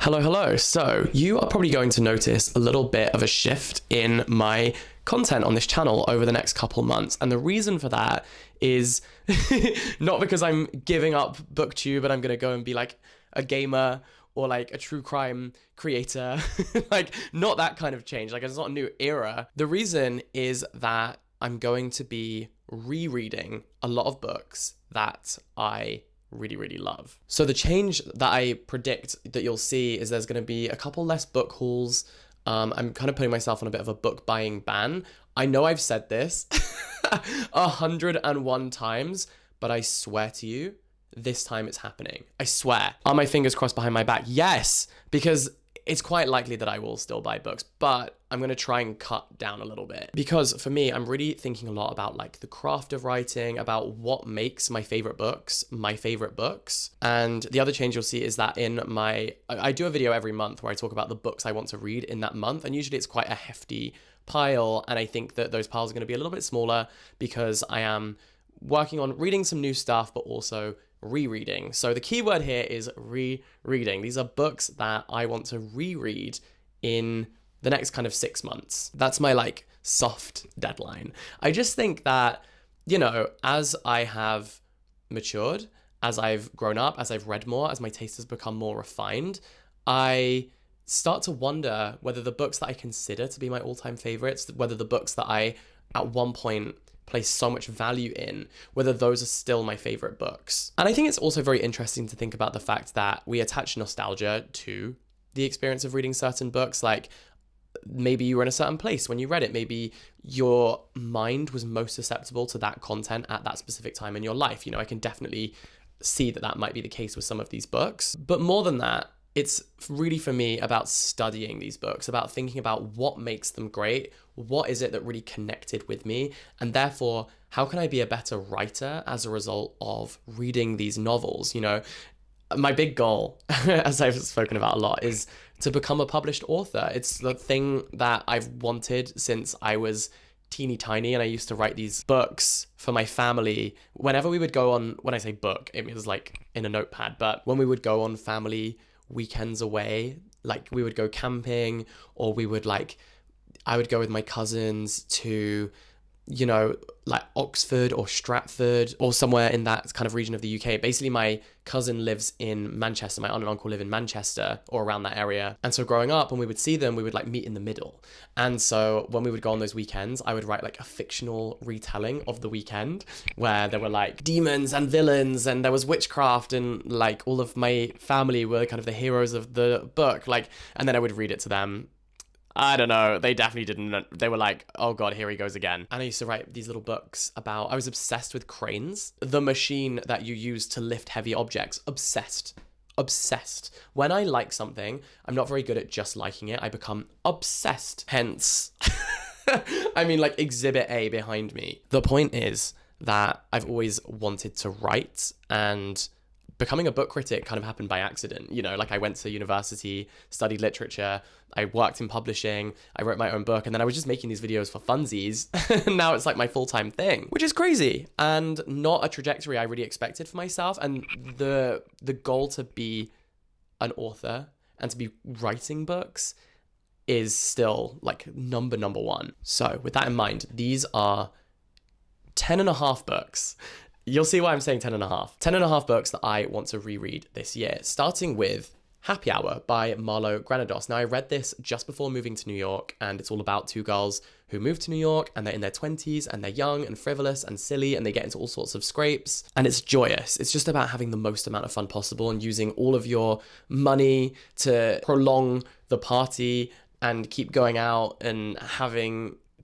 Hello, hello. So you are probably going to notice a little bit of a shift in my content on this channel over the next couple months. And the reason for that is not because I'm giving up booktube and I'm going to go and be like a gamer or like a true crime creator, like not that kind of change. Like it's not a new era. The reason is that I'm going to be rereading a lot of books that I really love. So the change that I predict that you'll see is there's going to be a couple less book hauls. I'm kind of putting myself on a bit of a book buying ban. I know I've said this 101 times, but I swear to you, this time it's happening. I swear. Are my fingers crossed behind my back? Yes, because it's quite likely that I will still buy books, but I'm going to try and cut down a little bit. Because for me, I'm really thinking a lot about like the craft of writing, about what makes my favorite books. And the other change you'll see is that I do a video every month where I talk about the books I want to read in that month. And usually it's quite a hefty pile. And I think that those piles are going to be a little bit smaller because I am working on reading some new stuff, but also rereading. So the key word here is rereading. These are books that I want to reread in the next kind of 6 months. That's my like soft deadline. I just think that, you know, as I have matured, as I've grown up, as I've read more, as my taste has become more refined, I start to wonder whether the books that I consider to be my all-time favorites, whether the books that I at one point place so much value in, whether those are still my favorite books. And I think it's also very interesting to think about the fact that we attach nostalgia to the experience of reading certain books. Like maybe you were in a certain place when you read it. Maybe your mind was most susceptible to that content at that specific time in your life. You know, I can definitely see that that might be the case with some of these books. But more than that, it's really for me about studying these books, about thinking about what makes them great, what is it that really connected with me, and therefore, how can I be a better writer as a result of reading these novels? You know, my big goal, as I've spoken about a lot, is to become a published author. It's the thing that I've wanted since I was teeny tiny, and I used to write these books for my family. Whenever we would go on, when I say book, it was like in a notepad, but when we would go on family weekends away, like we would go camping, or I would go with my cousins to, you know, like Oxford or Stratford or somewhere in that kind of region of the UK. Basically, my cousin lives in Manchester. My aunt and uncle live in Manchester or around that area. And so growing up, when we would see them, we would like meet in the middle. And so when we would go on those weekends, I would write like a fictional retelling of the weekend where there were like demons and villains and there was witchcraft and like all of my family were kind of the heroes of the book. Like, and then I would read it to them. I don't know, they definitely didn't. They were like, oh God, here he goes again. And I used to write these little books about, I was obsessed with cranes, the machine that you use to lift heavy objects. Obsessed. When I like something, I'm not very good at just liking it. I become obsessed. Hence, I mean like exhibit A behind me. The point is that I've always wanted to write, and becoming a book critic kind of happened by accident. You know, like I went to university, studied literature, I worked in publishing, I wrote my own book, and then I was just making these videos for funsies. And now it's like my full-time thing, which is crazy and not a trajectory I really expected for myself. And the goal to be an author and to be writing books is still like number one. So with that in mind, these are 10.5 books. You'll see why I'm saying 10.5. 10.5 books that I want to reread this year, starting with Happy Hour by Marlo Granados. Now, I read this just before moving to New York, and it's all about two girls who move to New York, and they're in their 20s, and they're young and frivolous and silly, and they get into all sorts of scrapes, and it's joyous. It's just about having the most amount of fun possible and using all of your money to prolong the party and keep going out and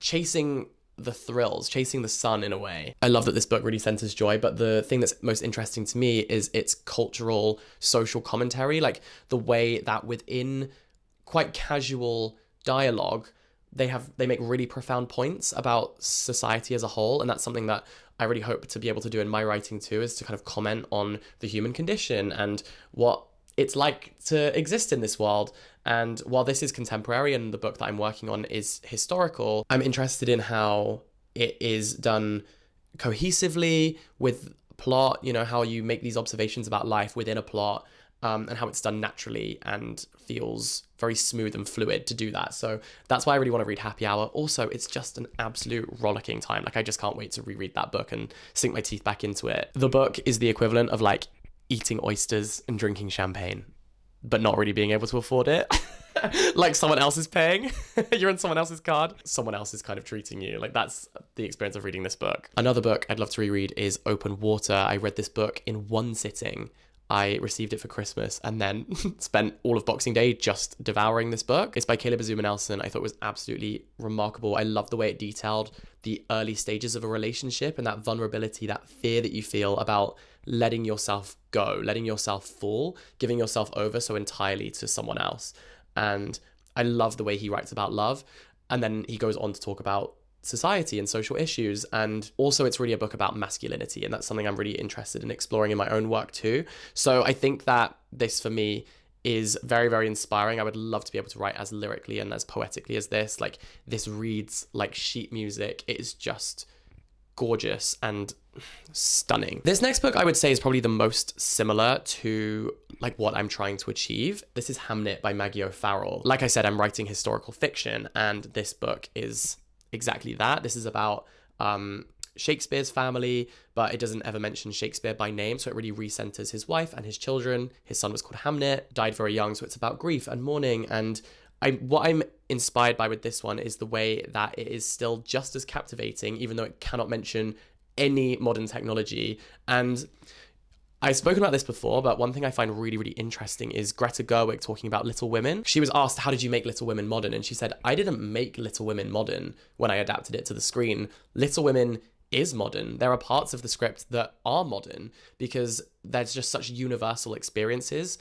chasing the thrills, chasing the sun in a way. I love that this book really centers joy, but the thing that's most interesting to me is its cultural, social commentary, like the way that within quite casual dialogue, they make really profound points about society as a whole. And that's something that I really hope to be able to do in my writing too, is to kind of comment on the human condition and what it's like to exist in this world. And while this is contemporary and the book that I'm working on is historical, I'm interested in how it is done cohesively with plot, you know, how you make these observations about life within a plot and how it's done naturally and feels very smooth and fluid to do that. So that's why I really want to read Happy Hour. Also, it's just an absolute rollicking time. Like, I just can't wait to reread that book and sink my teeth back into it. The book is the equivalent of like eating oysters and drinking champagne, but not really being able to afford it. Like someone else is paying, you're on someone else's card, someone else is kind of treating you. Like, that's the experience of reading this book. Another book I'd love to reread is Open Water. I read this book in one sitting. I received it for Christmas and then spent all of Boxing Day just devouring this book. It's by Caleb Azuma Nelson. I thought it was absolutely remarkable. I love the way it detailed the early stages of a relationship and that vulnerability, that fear that you feel about letting yourself go, letting yourself fall, giving yourself over so entirely to someone else. And I love the way he writes about love. And then he goes on to talk about society and social issues. And also it's really a book about masculinity. And that's something I'm really interested in exploring in my own work too. So I think that this for me is very, very inspiring. I would love to be able to write as lyrically and as poetically as this. Like, this reads like sheet music. It is just gorgeous and stunning. This next book I would say is probably the most similar to like what I'm trying to achieve. This is Hamnet by Maggie O'Farrell. Like I said, I'm writing historical fiction, and this book is exactly that. This is about Shakespeare's family, but it doesn't ever mention Shakespeare by name, so it really recenters his wife and his children. His son was called Hamnet, died very young, so it's about grief and mourning. And what I'm inspired by with this one is the way that it is still just as captivating, even though it cannot mention any modern technology. And I've spoken about this before, but one thing I find really, really interesting is Greta Gerwig talking about Little Women. She was asked, how did you make Little Women modern? And she said, I didn't make Little Women modern when I adapted it to the screen. Little Women is modern. There are parts of the script that are modern because there's just such universal experiences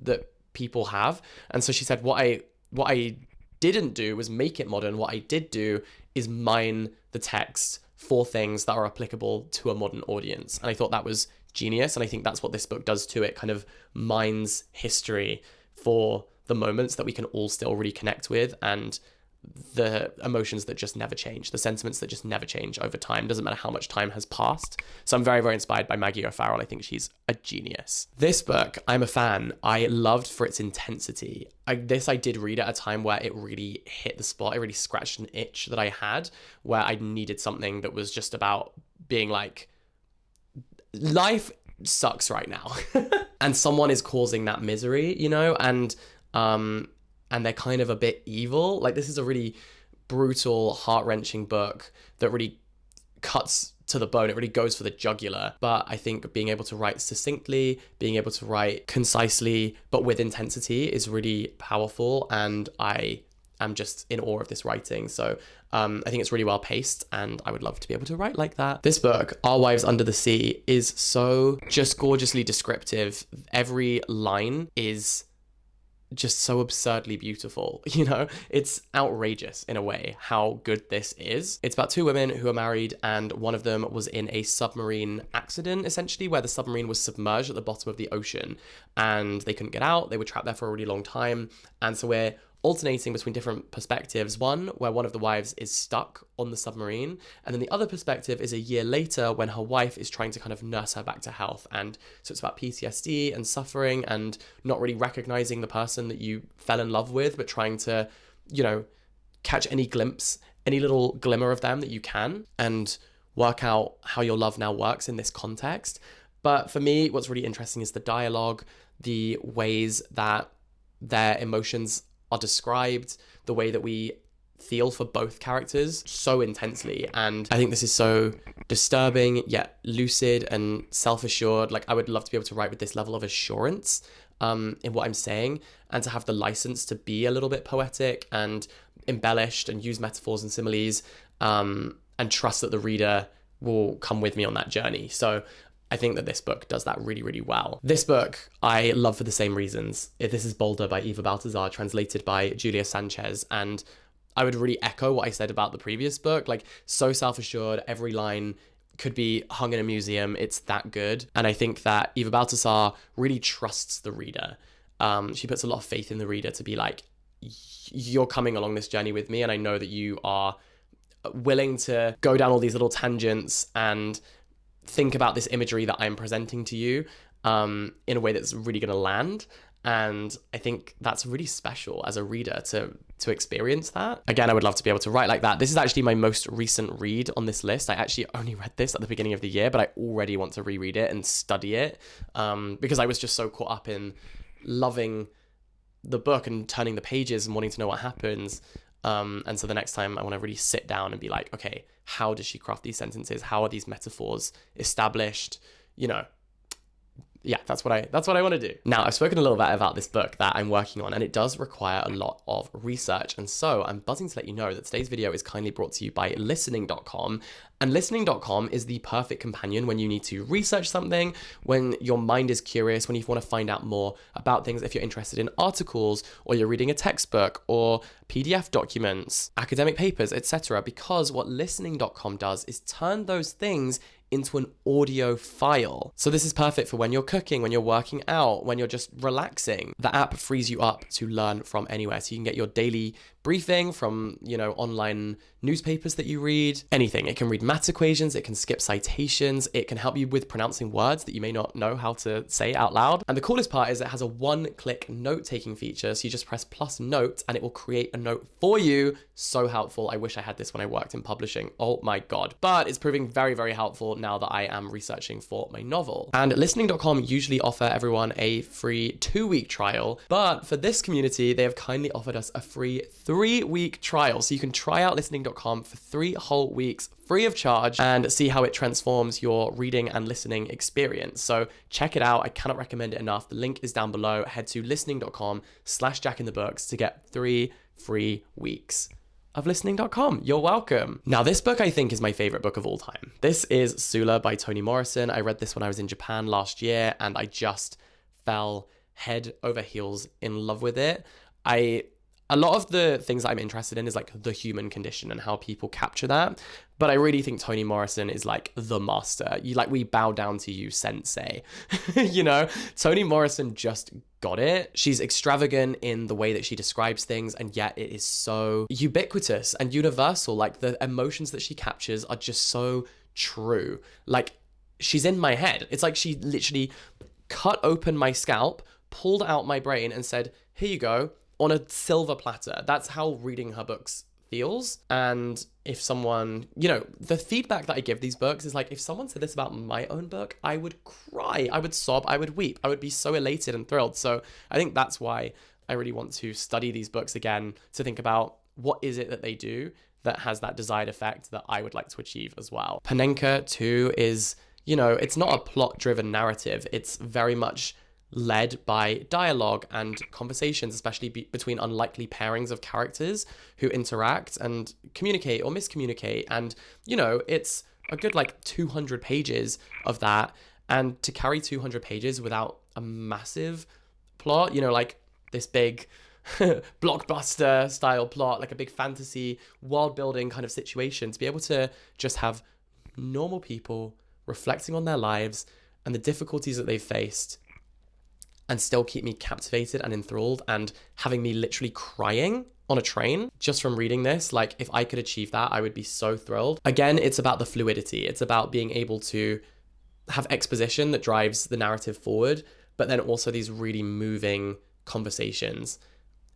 that people have. And so she said, what I didn't do was make it modern. What I did do is mine the text for things that are applicable to a modern audience. And I thought that was genius. And I think that's what this book does too. It kind of mines history for the moments that we can all still really connect with, and the emotions that just never change, the sentiments that just never change over time. Doesn't matter how much time has passed. So I'm very, very inspired by Maggie O'Farrell. I think she's a genius. This book, I'm a fan. I loved for its intensity. I did read at a time where it really hit the spot. It really scratched an itch that I had, where I needed something that was just about being like, life sucks right now. And someone is causing that misery, you know? And they're kind of a bit evil. Like, this is a really brutal, heart-wrenching book that really cuts to the bone. It really goes for the jugular. But I think being able to write succinctly, being able to write concisely, but with intensity is really powerful. And I am just in awe of this writing. So I think it's really well paced, and I would love to be able to write like that. This book, Our Wives Under the Sea, is so just gorgeously descriptive. Every line is just so absurdly beautiful, you know? It's outrageous in a way how good this is. It's about two women who are married, and one of them was in a submarine accident, essentially, where the submarine was submerged at the bottom of the ocean and they couldn't get out. They were trapped there for a really long time. And so we're alternating between different perspectives. One where one of the wives is stuck on the submarine, and then the other perspective is a year later when her wife is trying to kind of nurse her back to health. And so it's about PTSD and suffering and not really recognizing the person that you fell in love with, but trying to, you know, catch any glimpse, any little glimmer of them that you can, and work out how your love now works in this context. But for me, what's really interesting is the dialogue, the ways that their emotions are described, the way that we feel for both characters so intensely. And I think this is so disturbing yet lucid and self-assured. Like, I would love to be able to write with this level of assurance in what I'm saying, and to have the license to be a little bit poetic and embellished and use metaphors and similes, and trust that the reader will come with me on that journey. So I think that this book does that really, really well. This book I love for the same reasons. This is Boulder by Eva Baltazar, translated by Julia Sanchez. And I would really echo what I said about the previous book. Like, so self-assured, every line could be hung in a museum. It's that good. And I think that Eva Baltazar really trusts the reader. She puts a lot of faith in the reader to be like, you're coming along this journey with me, and I know that you are willing to go down all these little tangents and think about this imagery that I'm presenting to you. in a way that's really going to land. And I think that's really special as a reader to experience that. Again, I would love to be able to write like that. This is actually my most recent read on this list. I actually only read this at the beginning of the year, but I already want to reread it and study it because I was just so caught up in loving the book and turning the pages and wanting to know what happens. And so the next time I want to really sit down and be like, okay, how does she craft these sentences? How are these metaphors established? You know, yeah, that's what I want to do. Now, I've spoken a little bit about this book that I'm working on, and it does require a lot of research. And so I'm buzzing to let you know that today's video is kindly brought to you by listening.com. And listening.com is the perfect companion when you need to research something, when your mind is curious, when you want to find out more about things, if you're interested in articles, or you're reading a textbook, or PDF documents, academic papers, etc. Because what listening.com does is turn those things into an audio file. So this is perfect for when you're cooking, when you're working out, when you're just relaxing. The app frees you up to learn from anywhere. So you can get your daily briefing from, online newspapers that you read, anything. It can read math equations, it can skip citations, it can help you with pronouncing words that you may not know how to say out loud. And the coolest part is it has a one-click note-taking feature. So you just press plus note and it will create a note for you. So helpful. I wish I had this when I worked in publishing. Oh my God. But it's proving very, very helpful now that I am researching for my novel. And listening.com usually offer everyone a free 2-week trial, but for this community, they have kindly offered us a free 3-week trial. So you can try out listening.com for 3 whole weeks free of charge and see how it transforms your reading and listening experience. So check it out. I cannot recommend it enough. The link is down below. Head to listening.com/jackinthebooks to get 3 free weeks of listening.com. You're welcome. Now, this book I think is my favorite book of all time. This is Sula by Toni Morrison. I read this when I was in Japan last year and I just fell head over heels in love with it. A lot of the things that I'm interested in is like the human condition and how people capture that. But I really think Toni Morrison is like the master. We bow down to you, sensei. Toni Morrison just got it. She's extravagant in the way that she describes things, and yet it is so ubiquitous and universal. Like the emotions that she captures are just so true. Like she's in my head. It's like she literally cut open my scalp, pulled out my brain and said, here you go, on a silver platter. That's how reading her books feels. And if someone, the feedback that I give these books is like, if someone said this about my own book, I would cry, I would sob, I would weep, I would be so elated and thrilled. So I think that's why I really want to study these books again, to think about what is it that they do that has that desired effect that I would like to achieve as well. Panenka too is, it's not a plot-driven narrative. It's very much led by dialogue and conversations, especially between unlikely pairings of characters who interact and communicate or miscommunicate. And, it's a good 200 pages of that. And to carry 200 pages without a massive plot, this big blockbuster style plot, like a big fantasy world building kind of situation, to be able to just have normal people reflecting on their lives and the difficulties that they've faced and still keep me captivated and enthralled and having me literally crying on a train just from reading this. If I could achieve that, I would be so thrilled. Again, it's about the fluidity. It's about being able to have exposition that drives the narrative forward, but then also these really moving conversations.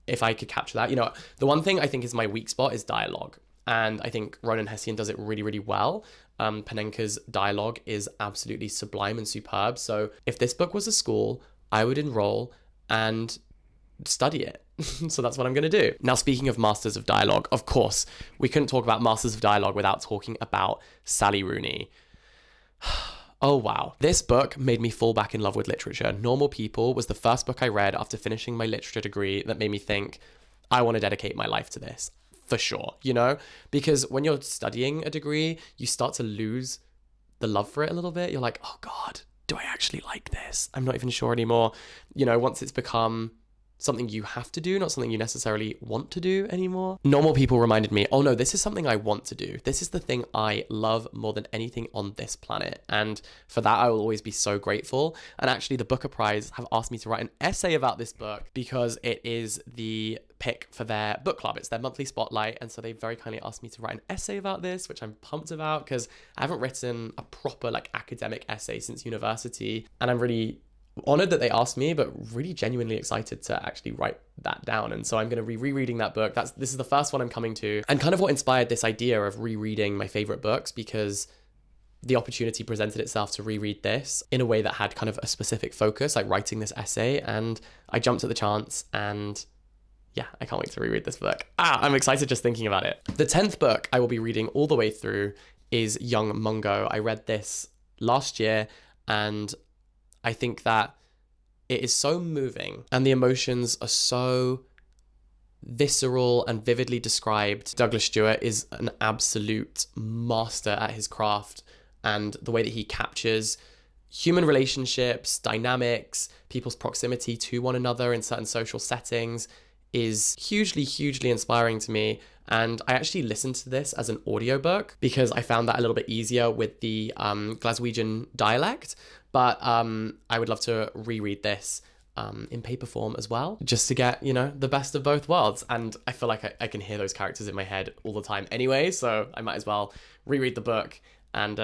If I could capture that, the one thing I think is my weak spot is dialogue. And I think Ronan Hession does it really, really well. Panenka's dialogue is absolutely sublime and superb. So if this book was a school, I would enroll and study it. So that's what I'm going to do. Now, speaking of Masters of Dialogue, of course, we couldn't talk about Masters of Dialogue without talking about Sally Rooney. Oh, wow. This book made me fall back in love with literature. Normal People was the first book I read after finishing my literature degree that made me think, I want to dedicate my life to this, for sure, Because when you're studying a degree, you start to lose the love for it a little bit. You're like, oh God, do I actually like this? I'm not even sure anymore. Once it's become something you have to do, not something you necessarily want to do anymore. Normal People reminded me, oh no, this is something I want to do. This is the thing I love more than anything on this planet. And for that, I will always be so grateful. And actually, the Booker Prize have asked me to write an essay about this book because it is the pick for their book club. It's their monthly spotlight. And so they very kindly asked me to write an essay about this, which I'm pumped about because I haven't written a proper academic essay since university. And I'm really honored that they asked me, but really genuinely excited to actually write that down. And so I'm going to be rereading that book. This is the first one I'm coming to, and kind of what inspired this idea of rereading my favorite books, because the opportunity presented itself to reread this in a way that had kind of a specific focus, like writing this essay. And I jumped at the chance, and yeah, I can't wait to reread this book. I'm excited just thinking about it. The 10th book I will be reading all the way through is Young Mongo. I read this last year, and I think that it is so moving and the emotions are so visceral and vividly described. Douglas Stewart is an absolute master at his craft, and the way that he captures human relationships, dynamics, people's proximity to one another in certain social settings is hugely, hugely inspiring to me. And I actually listened to this as an audiobook because I found that a little bit easier with the Glaswegian dialect. But I would love to reread this in paper form as well, just to get, the best of both worlds. And I feel like I can hear those characters in my head all the time anyway, so I might as well reread the book and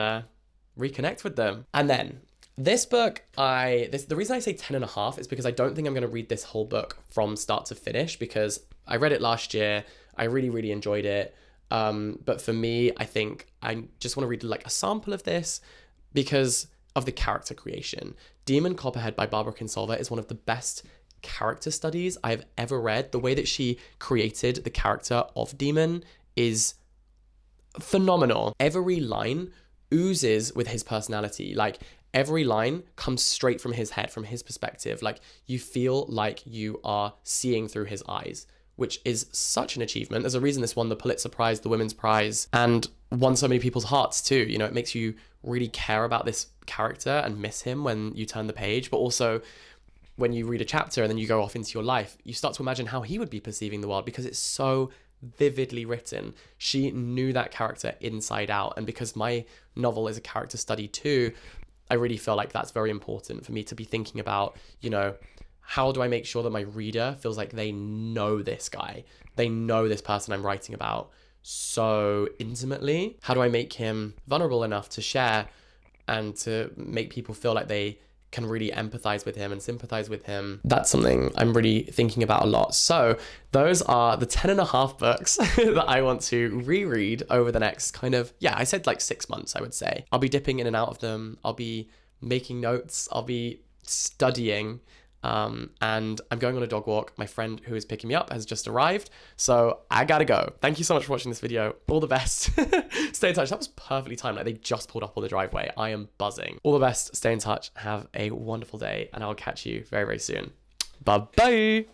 reconnect with them. And then this book, the reason I say 10.5 is because I don't think I'm going to read this whole book from start to finish, because I read it last year. I really, really enjoyed it. But for me, I think I just want to read like a sample of this because of the character creation. Demon Copperhead by Barbara Kinsolva is one of the best character studies I've ever read. The way that she created the character of Demon is phenomenal. Every line oozes with his personality. Like, every line comes straight from his head, from his perspective. Like, you feel like you are seeing through his eyes, which is such an achievement. There's a reason this won the Pulitzer Prize, the Women's Prize, and won so many people's hearts too. It makes you really care about this character and miss him when you turn the page. But also, when you read a chapter and then you go off into your life, you start to imagine how he would be perceiving the world, because it's so vividly written. She knew that character inside out. And because my novel is a character study too, I really feel like that's very important for me to be thinking about, how do I make sure that my reader feels like they know this guy? They know this person I'm writing about so intimately. How do I make him vulnerable enough to share and to make people feel like they can really empathize with him and sympathize with him? That's something I'm really thinking about a lot. So those are the 10.5 books that I want to reread over the next I said like 6 months, I would say. I'll be dipping in and out of them. I'll be making notes. I'll be studying. And I'm going on a dog walk. My friend who is picking me up has just arrived, so I gotta go. Thank you so much for watching this video. All the best. Stay in touch. That was perfectly timed. Like, they just pulled up on the driveway. I am buzzing. All the best. Stay in touch. Have a wonderful day, and I'll catch you very, very soon. Bye-bye.